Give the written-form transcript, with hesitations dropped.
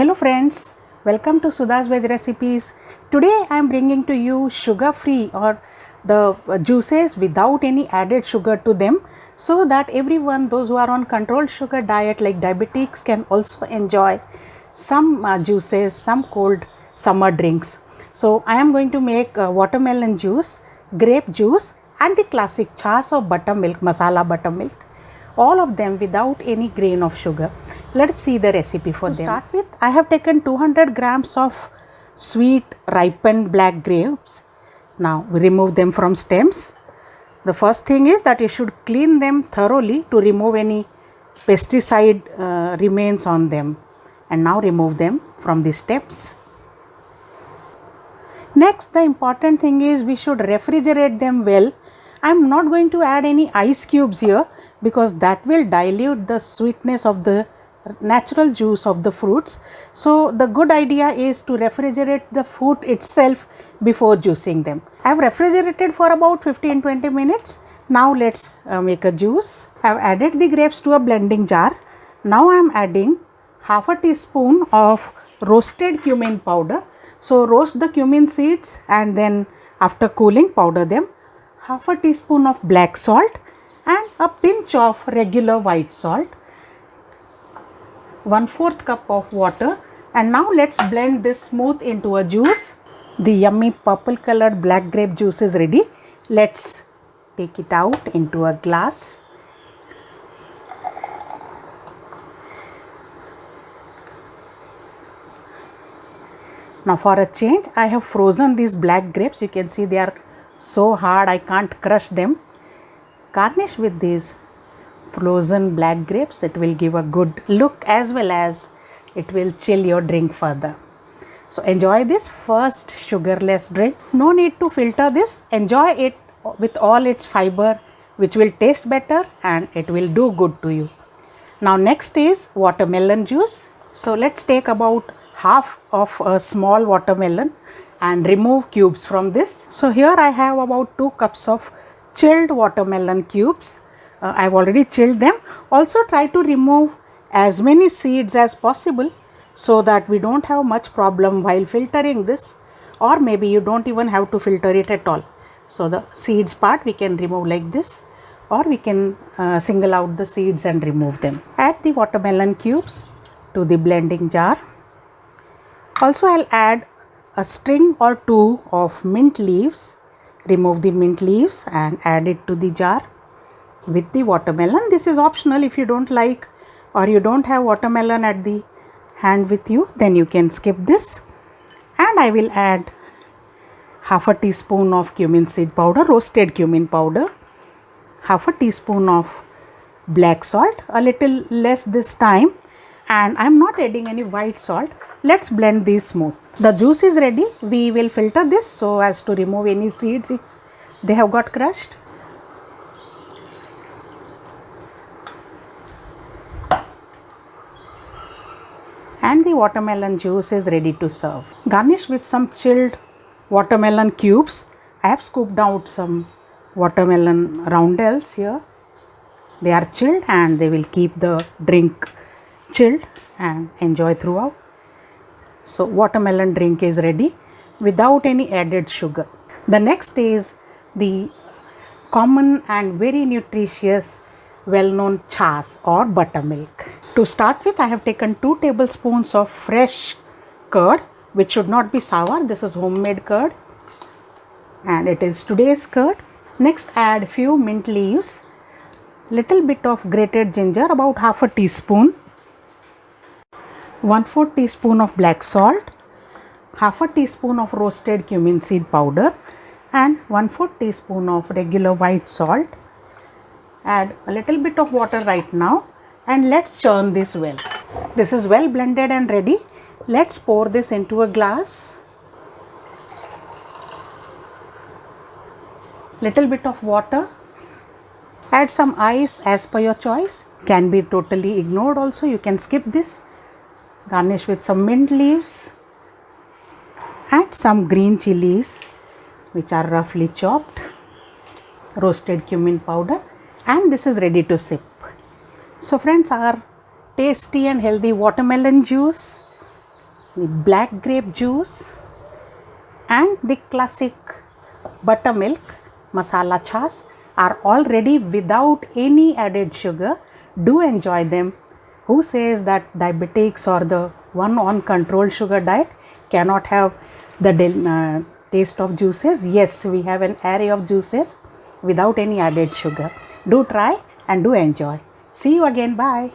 Hello friends, welcome to Sudha's Veg Recipes. Today I am bringing to you sugar free or the juices without any added sugar to them, so that everyone, those who are on controlled sugar diet like diabetics, can also enjoy some juices, some cold summer drinks. So I am going to make watermelon juice, grape juice and the classic chaas or buttermilk, masala buttermilk. All of them without any grain of sugar. Let's see the recipe for them. To start with, I have taken 200 grams of sweet ripened black grapes. Now we remove them from stems. The first thing is that you should clean them thoroughly to remove any pesticide remains on them. And now remove them from the stems. Next, the important thing is we should refrigerate them well. I am not going to add any ice cubes here because that will dilute the sweetness of the natural juice of the fruits. So the good idea is to refrigerate the fruit itself before juicing them. I have refrigerated for about 15-20 minutes. Now let's make a juice. I have added the grapes to a blending jar. Now I am adding half a teaspoon of roasted cumin powder. So roast the cumin seeds and then after cooling powder them. Half a teaspoon of black salt and a pinch of regular white salt, 1/4 cup of water, and now let's blend this smooth into a juice. The yummy purple colored black grape juice is ready. Let's take it out into a glass. Now for a change, I have frozen these black grapes. You can see they are so hard I can't crush them. Garnish with these frozen black grapes. It will give a good look as well as it will chill your drink further. So enjoy this first sugarless drink. No need to filter this. Enjoy it with all its fiber, which will taste better and it will do good to you. Now next is watermelon juice. So let's take about half of a small watermelon and remove cubes from this. So here I have about 2 cups of chilled watermelon cubes. I have already chilled them. Also try to remove as many seeds as possible so that we don't have much problem while filtering this, or maybe you don't even have to filter it at all. So the seeds part we can remove like this, or we can single out the seeds and remove them. Add the watermelon cubes to the blending jar. Also I'll add a string or 2 of mint leaves. Remove the mint leaves and add it to the jar with the watermelon. This is optional. If you don't like or you don't have watermelon at the hand with you, then you can skip this. And I will add half a teaspoon of cumin seed powder, roasted cumin powder, half a teaspoon of black salt, a little less this time, and I am not adding any white salt. Let's blend these smooth. The juice is ready. We will filter this so as to remove any seeds if they have got crushed. And the watermelon juice is ready to serve. Garnish with some chilled watermelon cubes. I have scooped out some watermelon roundels here. They are chilled and they will keep the drink chilled and enjoy throughout. So watermelon drink is ready without any added sugar. The next is the common and very nutritious well-known chaas or buttermilk. To start with, I have taken 2 tablespoons of fresh curd, which should not be sour. This is homemade curd and it is today's curd. Next add few mint leaves, little bit of grated ginger, about half a teaspoon, 1/4 teaspoon of black salt, half a teaspoon of roasted cumin seed powder and 1/4 teaspoon of regular white salt. Add a little bit of water right now and let's churn this well. This is well blended and ready. Let's pour this into a glass. Little bit of water. Add some ice as per your choice. Can be totally ignored also. You can skip this. Garnish with some mint leaves and some green chilies which are roughly chopped, roasted cumin powder, and this is ready to sip. So friends, our tasty and healthy watermelon juice the black grape juice and the classic buttermilk masala chas are all ready without any added sugar. Do enjoy them. Who says that diabetics or the one on controlled sugar diet cannot have the taste of juices? Yes, we have an array of juices without any added sugar. Do try and do enjoy. See you again. Bye.